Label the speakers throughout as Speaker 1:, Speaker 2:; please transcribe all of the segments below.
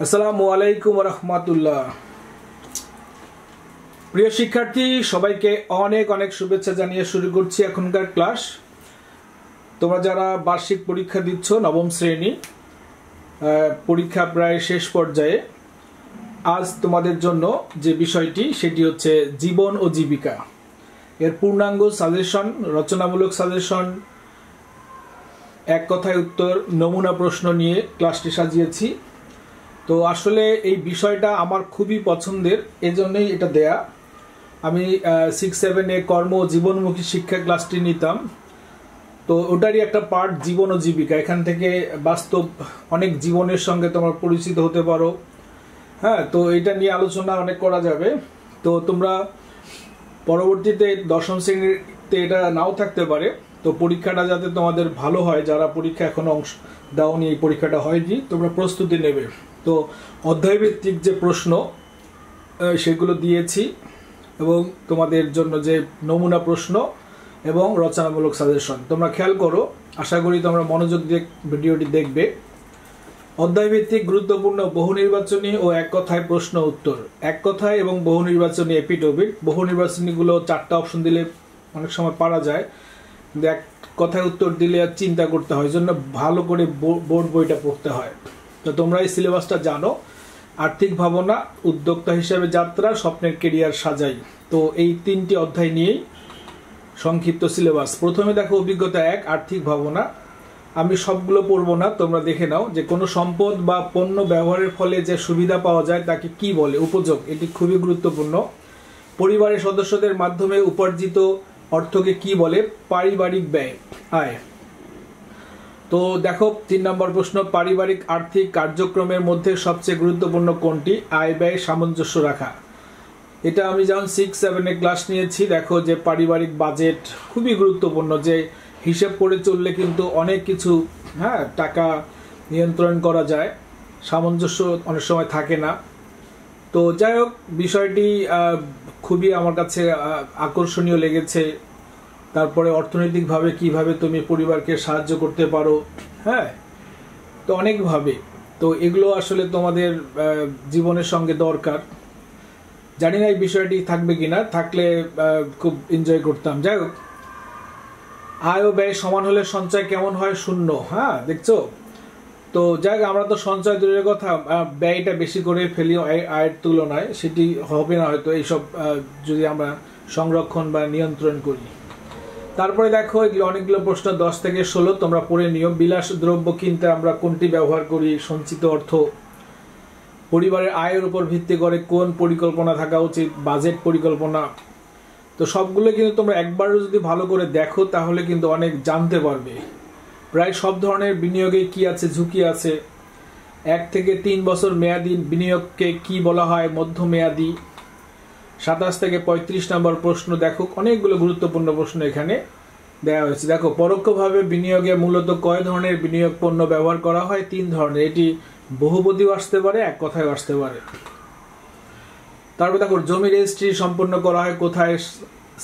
Speaker 1: আসসালামু আলাইকুম রহমতুল্লাহ। প্রিয় শিক্ষার্থী, সবাইকে অনেক অনেক শুভেচ্ছা জানিয়ে শুরু করছি এখনকার ক্লাস। তোমরা যারা বার্ষিক পরীক্ষা দিচ্ছ, নবম শ্রেণী পরীক্ষা প্রায় শেষ পর্যায়ে, আজ তোমাদের জন্য যে বিষয়টি সেটি হচ্ছে জীবন ও জীবিকা। এর পূর্ণাঙ্গ সাজেশন, রচনামূলক সাজেশন, এক কথায় উত্তর, নমুনা প্রশ্ন নিয়ে ক্লাসটি সাজিয়েছি। তো আসলে এই বিষয়টা আমার খুবই পছন্দের, এজন্যই এটা দেয়া। আমি 6-7-এ কর্ম ও জীবনমুখী শিক্ষা ক্লাসটি নিতাম, তো ওটারই একটা পার্ট জীবন ও জীবিকা। এখান থেকে বাস্তব অনেক জীবনের সঙ্গে তোমরা পরিচিত হতে পারো। হ্যাঁ, তো এটা নিয়ে আলোচনা অনেক করা যাবে। তো তোমরা পরবর্তীতে দশম শ্রেণীতে এটা নাও থাকতে পারে, তো পরীক্ষাটা যাতে তোমাদের ভালো হয়, যারা পরীক্ষা এখনো অংশ দাওনি, এই পরীক্ষাটা হয়নি, তোমরা প্রস্তুতি নেবে। তো অধ্যায়ভিত্তিক যে প্রশ্ন সেগুলো দিয়েছি, এবং তোমাদের জন্য যে নমুনা প্রশ্ন এবং রচনামূলক সাজেশন তোমরা খেয়াল করো। আশা করি তোমরা মনোযোগ দিয়ে ভিডিওটি দেখবে। অধ্যায়ভিত্তিক গুরুত্বপূর্ণ বহু নির্বাচনী ও এক কথায় প্রশ্ন উত্তর। এক কথায় এবং বহু নির্বাচনী এপিটোপিট। বহু নির্বাচনীগুলো 4টা অপশন দিলে অনেক সময় পারা যায়, কিন্তু এক কথায় উত্তর দিলে আর চিন্তা করতে হয়, জন্য ভালো করে বোর্ড বইটা পড়তে হয়। তো তোমরা এই সিলেবাসটা জানো। আর্থিক ভাবনা, উদ্যোক্তা হিসেবে যাত্রা, স্বপ্নের কেরিয়ার সাজাই। তো এই 3টি অধ্যায় নিয়েই সংক্ষিপ্ত সিলেবাস। প্রথমে দেখো অভিজ্ঞতা 1, আর্থিক ভাবনা। আমি সবগুলো পড়বো না, তোমরা দেখে নাও। যে কোনো সম্পদ বা পণ্য ব্যবহারের ফলে যে সুবিধা পাওয়া যায় তাকে কি বলে? উপযোগ। এটি খুবই গুরুত্বপূর্ণ। পরিবারের সদস্যদের মাধ্যমে উপার্জিত অর্থকে কি বলে? পারিবারিক ব্যয়, আয়। তো দেখো 3 নম্বর প্রশ্ন, পারিবারিক আর্থিক কার্যক্রমের মধ্যে সবচেয়ে গুরুত্বপূর্ণ কোনটি? আয় ব্যয় সামঞ্জস্য রাখা। এটা আমি যখন 6-7-এ ক্লাস নিয়েছি, দেখো যে পারিবারিক বাজেট খুবই গুরুত্বপূর্ণ। যে হিসেব করে চললে কিন্তু অনেক কিছু টাকা নিয়ন্ত্রণ করা যায়, সামঞ্জস্য অনেক সময় থাকে না। তো যাই হোক, বিষয়টি খুবই আমার কাছে আকর্ষণীয় লেগেছে। তারপরে অর্থনৈতিকভাবে কিভাবে তুমি পরিবারকে সাহায্য করতে পারো, তো অনেকভাবে। তো এগুলো আসলে তোমাদের জীবনের সঙ্গে দরকার। জানি না এই বিষয়টি থাকবে কিনা, থাকলে খুব এনজয় করতাম। যাই হোক, আয় ও ব্যয় সমান হলে সঞ্চয় কেমন হয়? 0। দেখছো? তো যাই হোক, আমরা তো সঞ্চয় দূরের কথা, ব্যয়টা বেশি করে ফেলি আয়ের তুলনায়, সেটি হবে না হয়তো এইসব যদি আমরা সংরক্ষণ বা নিয়ন্ত্রণ করি। তারপরে দেখো এগুলো অনেকগুলো প্রশ্ন, 10 থেকে 16 তোমরা পড়ে নিও। বিলাস দ্রব্য কিনতে আমরা কোনটি ব্যবহার করি? সঞ্চিত অর্থ। পরিবারের আয়ের উপর ভিত্তি করে কোন পরিকল্পনা থাকা উচিত? বাজেট পরিকল্পনা। তো সবগুলো কিন্তু তোমরা একবারও যদি ভালো করে দেখো তাহলে কিন্তু অনেক জানতে পারবে। প্রায় সব ধরনের বিনিয়োগে কি আছে? ঝুঁকি আছে। 1 থেকে 3 বছর মেয়াদী বিনিয়োগকে কি বলা হয়? মধ্যমেয়াদী। 27 থেকে 35 নম্বর প্রশ্ন, দেখো অনেকগুলো গুরুত্বপূর্ণ প্রশ্ন এখানে দেওয়া হয়েছে। দেখো, পরোক্ষভাবে বিনিয়োগে মূলত কয় ধরনের বিনিয়োগ পণ্য ব্যবহার করা হয়? 3 ধরনের। এটি বহুপদীও আসতে পারে, এক কথায় আসতে পারে। তারপর দেখো, জমি রেজিস্ট্রি সম্পন্ন করা হয় কোথায়?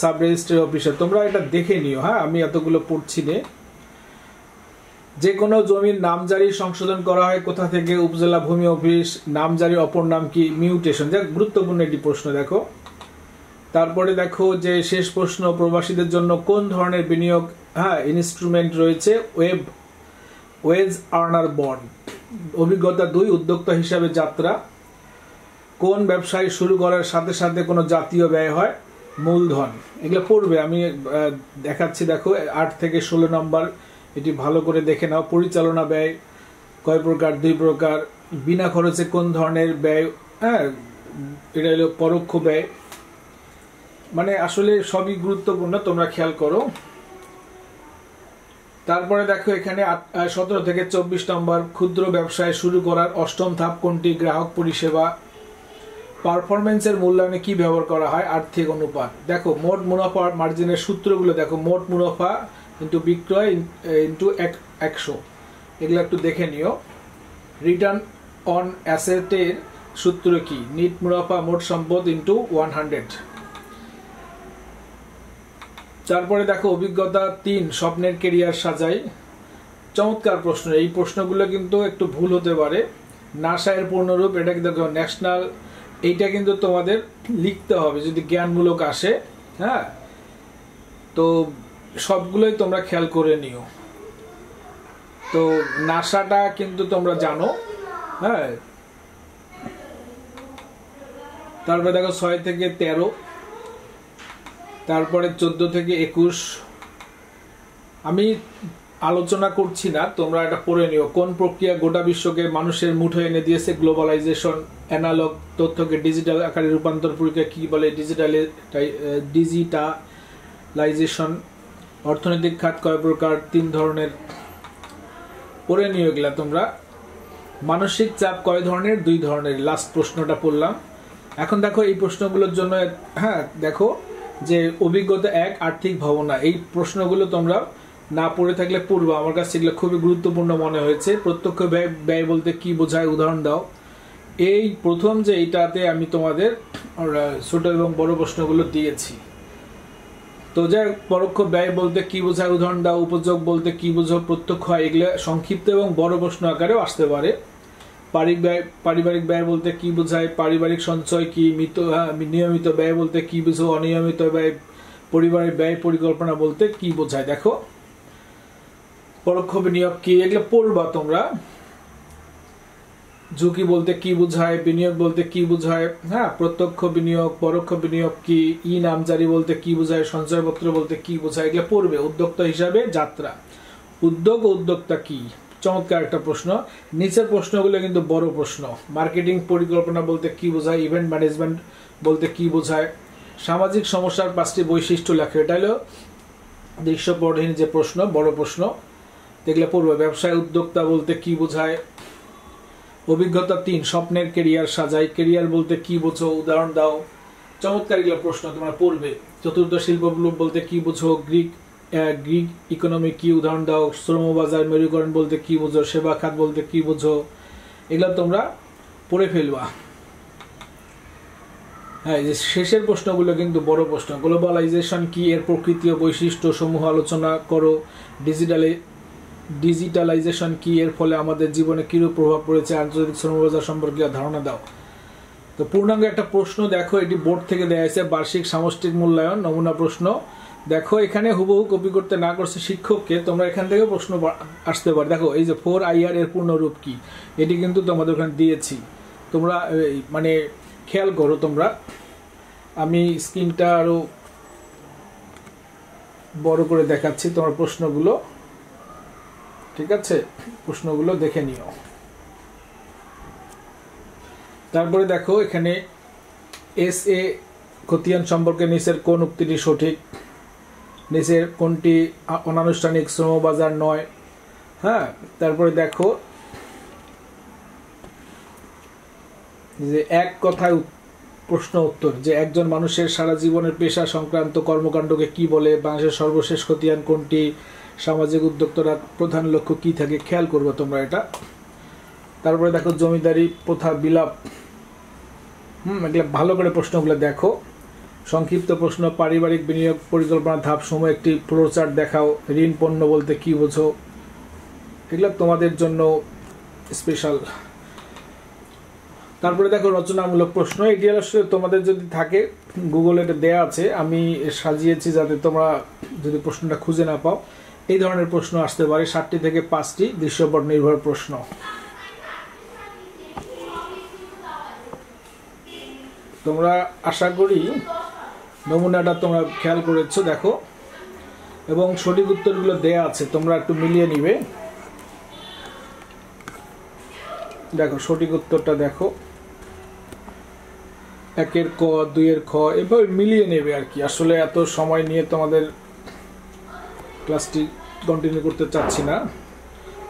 Speaker 1: সাব রেজিস্ট্রি অফিসে। তোমরা এটা দেখে নিও, আমি এতগুলো পড়ছি না। যে কোনো জমির নামজারি সংশোধন করা হয় কোথা থেকে? উপজেলা ভূমি অফিস। নামজারির অপর নাম কি? মিউটেশন। যা গুরুত্বপূর্ণ একটি প্রশ্ন। দেখো তারপরে দেখো যে শেষ প্রশ্ন, প্রবাসীদের জন্য কোন ধরনের বিনিয়োগ ইনস্ট্রুমেন্ট রয়েছে? Wage earner bond. অভিজ্ঞতা 2, উদ্যোক্তা হিসাবে যাত্রা। কোন ব্যবসায় শুরু করার সাথে সাথে কোনো জাতীয় ব্যয় হয়? মূলধন। এগুলো পড়বে, আমি দেখাচ্ছি। দেখো 8 থেকে 16 নম্বর, এটি ভালো করে দেখে নাও। পরিচালনা ব্যয় কয় প্রকার? 2 প্রকার। বিনা খরচে কোন ধরনের ব্যয়? এটা হলো পরোক্ষ ব্যয়। মানে আসলে সবই গুরুত্বপূর্ণ, তোমরা খেয়াল করো। তারপরে দেখো এখানে 17 থেকে 24 নম্বর, ক্ষুদ্র ব্যবসায় শুরু করার 8ম ধাপ কোনটি? গ্রাহক পরিষেবা। পারফরমেন্সের মূল্যায়নে কি ব্যবহার করা হয়? আর্থিক অনুপাত। দেখো মোট মুনাফা মার্জিনের সূত্রগুলো দেখো। মোট মুনাফা ইন্টু বিক্রয় ইন্টু 100, এগুলো একটু দেখে নিও। রিটার্ন অন অ্যাসেটের সূত্র কি? নিট মুনাফা মোট সম্পদ ইন্টু 100। তারপরে দেখো অভিজ্ঞতা 3, স্বপ্নের কেরিয়ার সাজাই। চমৎকার প্রশ্ন। এই প্রশ্নগুলো কিন্তু একটু ভুল হতে পারে, নাসা এর পূর্ণরূপ, এটা কিন্তু ন্যাশনাল, এইটা কিন্তু তোমাদের লিখতে হবে যদি জ্ঞানমূলক আসে। হ্যাঁ, তো সবগুলোই তোমরা খেয়াল করে নিও। তো নাসাটা কিন্তু তোমরা জানো। হ্যাঁ, তারপরে দেখো 6 থেকে 13, তারপরে 14 থেকে 21। আমি আলোচনা করছি না, তোমরা এটা পড়ে নিও। কোন প্রক্রিয়া গোটা বিশ্বকে মানুষের মুঠোয় এনে দিয়েছে? গ্লোবালাইজেশন। অ্যানালগ তথ্যকে ডিজিটাল আকারে রূপান্তর প্রক্রিয়া কি বলে? ডিজিটালাইজেশন। অর্থনৈতিক খাত কয় প্রকার? 3 ধরনের। পড়ে নিও এগুলা তোমরা। মানসিক চাপ কয় ধরনের? 2 ধরনের। লাস্ট প্রশ্নটা পড়লাম। এখন দেখো এই প্রশ্নগুলোর জন্য, হ্যাঁ দেখো যে অভিজ্ঞতা 1 আর্থিক ভাবনা, এই প্রশ্নগুলো তোমরা না পড়ে থাকলে পড়বা, আমার কাছে এগুলো খুবই গুরুত্বপূর্ণ মনে হয়েছে। প্রত্যক্ষ ব্যয় বলতে কি বোঝায়? উদাহরণ দাও। এই প্রথম যে এইটাতে আমি তোমাদের ছোট এবং বড় প্রশ্নগুলো দিয়েছি। তো যাই, পরোক্ষ ব্যয় বলতে কি বোঝায়? উদাহরণ দাও। উপযোগ বলতে কি বোঝো? প্রত্যক্ষ হয়। এগুলো সংক্ষিপ্ত এবং বড় প্রশ্ন আকারেও আসতে পারে। পারিবারিক ব্যয় বলতে কি বোঝায়? পারিবারিক সঞ্চয় কি? নিয়মিত ব্যয় বলতে কি বুঝো? অনিয়মিত ব্যয়। পরিবারের ব্যয় পরিকল্পনা বলতে কি বোঝায়? দেখো পরোক্ষ বিনিয়োগ কি, এগুলো পড়বা তোমরা। ঝুঁকি বলতে কি বোঝায়? বিনিয়োগ বলতে কি বোঝায়? হ্যাঁ, প্রত্যক্ষ বিনিয়োগ, পরোক্ষ বিনিয়োগ কি? নামজারি বলতে কি বোঝায়? সঞ্চয়পত্র বলতে কি বোঝায়? এগুলো পড়বে। উদ্যোক্তা হিসাবে যাত্রা। উদ্যোগ ও উদ্যোক্তা কি? চমৎকার একটা প্রশ্ন। নিচের প্রশ্নগুলো কিন্তু বড় প্রশ্ন। মার্কেটিং পরিকল্পনা বলতে কি বোঝায়? ইভেন্ট ম্যানেজমেন্ট বলতে কি বোঝায়? সামাজিক সমস্যার 5টি বৈশিষ্ট্য লেখো। এটা হলো দৃশ্যপটহীন যে প্রশ্ন, বড় প্রশ্ন, এগুলো পড়বে। ব্যবসায় উদ্যোক্তা বলতে কি বোঝায়? অভিজ্ঞতা 3 স্বপ্নের কেরিয়ার সাজাই। কেরিয়ার বলতে কি বোঝো? উদাহরণ দাও। চমৎকার এগুলো প্রশ্ন তোমরা পড়বে। চতুর্থ শিল্প বিপ্লব বলতে কি বোঝো? গ্রিক ইকোনমি কি? উদাহরণ দাও। শ্রমবাজার মেরুকরণ বলতে কি বোঝো? সেবা খাত বলতে কি বোঝো? এগুলো তোমরা পড়ে ফেলবা। হ্যাঁ, যে শেষের প্রশ্নগুলো কিন্তু বড় প্রশ্ন। গ্লোবালাইজেশন কি? এর প্রকৃতি ও বৈশিষ্ট্য সমূহ আলোচনা করো। ডিজিটালাইজেশন কি? এর ফলে আমাদের জীবনে কিরূপ প্রভাব পড়েছে? আন্তর্জাতিক শ্রমবাজার সম্পর্কে ধারণা দাও। তো পূর্ণাঙ্গ একটা প্রশ্ন দেখো, এটি বোর্ড থেকে দেয়া হয়েছে। বার্ষিক সামষ্টিক মূল্যায়ন নমুনা প্রশ্ন। দেখো এখানে হুবহু কপি করতে না করছে শিক্ষককে, তোমরা এখান থেকে প্রশ্ন আসতে পারে। দেখো এই যে 4IR এর পূর্ণরূপ কি, এটি কিন্তু তোমাদের ওখানে দিয়েছি। তোমরা মানে খেয়াল করো তোমরা। আমি স্ক্রিনটা আরো বড় করে দেখাচ্ছি তোমার প্রশ্নগুলো, ঠিক আছে? প্রশ্নগুলো দেখে নিও। তারপরে দেখো এখানে SA খতিয়ান সম্পর্কে নিচের কোন উক্তিটি সঠিক? নিচের কোনটি অনানুষ্ঠানিক শ্রমবাজার নয়? হ্যাঁ, তারপরে দেখো যে এক কথায় প্রশ্ন উত্তর, যে একজন মানুষের সারা জীবনের পেশা সংক্রান্ত কর্মকাণ্ডকে কি বলে? বাংলাদেশের সর্বশেষ খতিয়ান কোনটি? সামাজিক উদ্যোক্তার প্রধান লক্ষ্য কি থাকে? খেয়াল করবে তোমরা এটা। তারপরে দেখো জমিদারি প্রথা বিলাপ। এগুলো ভালো করে প্রশ্নগুলো দেখো। সংক্ষিপ্ত প্রশ্ন, পারিবারিক বিনিয়োগ পরিকল্পনা ধাপ সমূহ একটি ফ্লোচার্ট দেখাও। ঋণ পণ্য বলতে কি বোঝো? এগুলো তোমাদের জন্য স্পেশাল। তারপরে দেখো রচনামূলক প্রশ্ন। এটি আসলে তোমাদের যদি থাকে গুগলে এটা দেয়া আছে, আমি সাজিয়েছি যাতে তোমরা যদি প্রশ্নটা খুঁজে না পাও। এই ধরনের প্রশ্ন আসতে পারে। 7টি থেকে 5টি দৃশ্যপট নির্ভর প্রশ্ন। তোমরা আশা করি নমুনাটা তোমরা খেয়াল করেছো, দেখো, এবং সঠিক উত্তরগুলো দেয়া আছে, তোমরা একটু মিলিয়ে নিবে। দেখো সঠিক উত্তরটা দেখো, 1-এর ক, 2-এর খ, এভাবে মিলিয়ে নেবে আর কি। আসলে এত সময় নিয়ে তোমাদের ক্লাসটি কন্টিনিউ করতে চাচ্ছি না।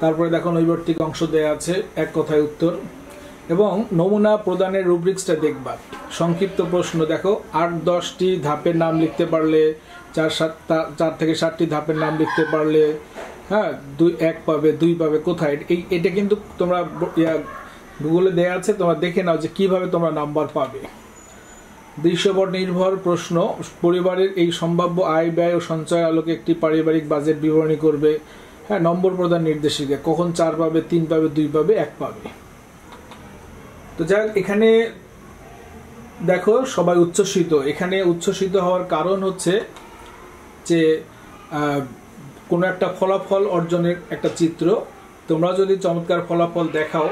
Speaker 1: তারপরে দেখো নৈবর্তিক অংশ দেয়া আছে, এক কথায় উত্তর, এবং নমুনা প্রদানের রুব্রিক্সটা দেখবা। সংক্ষিপ্ত প্রশ্ন দেখো, 8-10টি ধাপের নাম লিখতে পারলে, 4 থেকে 7টি ধাপের নাম লিখতে পারলে, হ্যাঁ 1 পাবে, 2 পাবে। কোথায়? এটা কিন্তু তোমরা গুগলে দেয়া আছে, তোমরা দেখে নাও যে কিভাবে তোমরা নাম্বার পাবে। দৃশ্যপট নির্ভর প্রশ্ন, পরিবারের এই সম্ভাব্য আয় ব্যয় ও সঞ্চয়ের আলোকে একটি পারিবারিক বাজেট বিবরণী করবে। হ্যাঁ, নম্বর প্রদান নির্দেশিকা, কখন 4 পাবে, 3 পাবে, 2 পাবে, 1 পাবে। তো যাই হোক, এখানে দেখো সবাই উচ্ছ্বসিত। এখানে উচ্ছ্বসিত হওয়ার কারণ হচ্ছে যে কোনো একটা ফলাফল অর্জনের একটা চিত্র। তোমরা যদি চমৎকার ফলাফল দেখাও,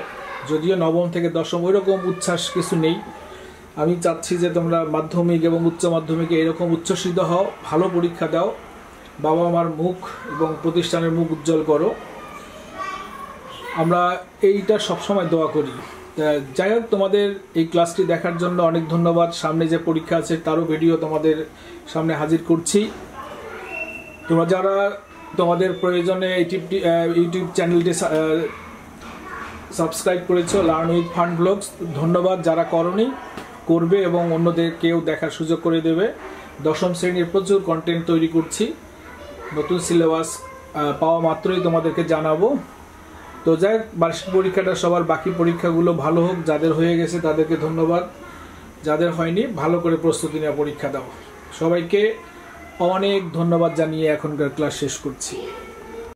Speaker 1: যদিও নবম থেকে দশম ওই রকম উচ্ছ্বাস কিছু নেই, আমি চাচ্ছি যে তোমরা মাধ্যমিক এবং উচ্চ মাধ্যমিকে এরকম উচ্ছ্বসিত হও, ভালো পরীক্ষা দাও, বাবা মার মুখ এবং প্রতিষ্ঠানের মুখ উজ্জ্বল করো। আমরা এইটা সবসময় দোয়া করি। যাই হোক, তোমাদের এই ক্লাসটি দেখার জন্য অনেক ধন্যবাদ। সামনে যে পরীক্ষা আছে তারও ভিডিও তোমাদের সামনে হাজির করছি। তোমরা যারা তোমাদের প্রয়োজনে ইউটিউব চ্যানেলটি সাবস্ক্রাইব করেছো, লার্ন উইথ ফান ব্লগস, ধন্যবাদ। যারা করনি, করবে এবং অন্যদেরকেও দেখার সুযোগ করে দেবে। দশম শ্রেণীর প্রচুর কন্টেন্ট তৈরি করছি, নতুন সিলেবাস পাওয়া মাত্রই তোমাদেরকে জানাবো। তো যাই হোক, বার্ষিক পরীক্ষাটা সবার বাকি পরীক্ষাগুলো ভালো হোক। যাদের হয়ে গেছে তাদেরকে ধন্যবাদ, যাদের হয়নি ভালো করে প্রস্তুতি নেওয়া পরীক্ষা দাও। সবাইকে অনেক ধন্যবাদ জানিয়ে এখনকার ক্লাস শেষ করছি।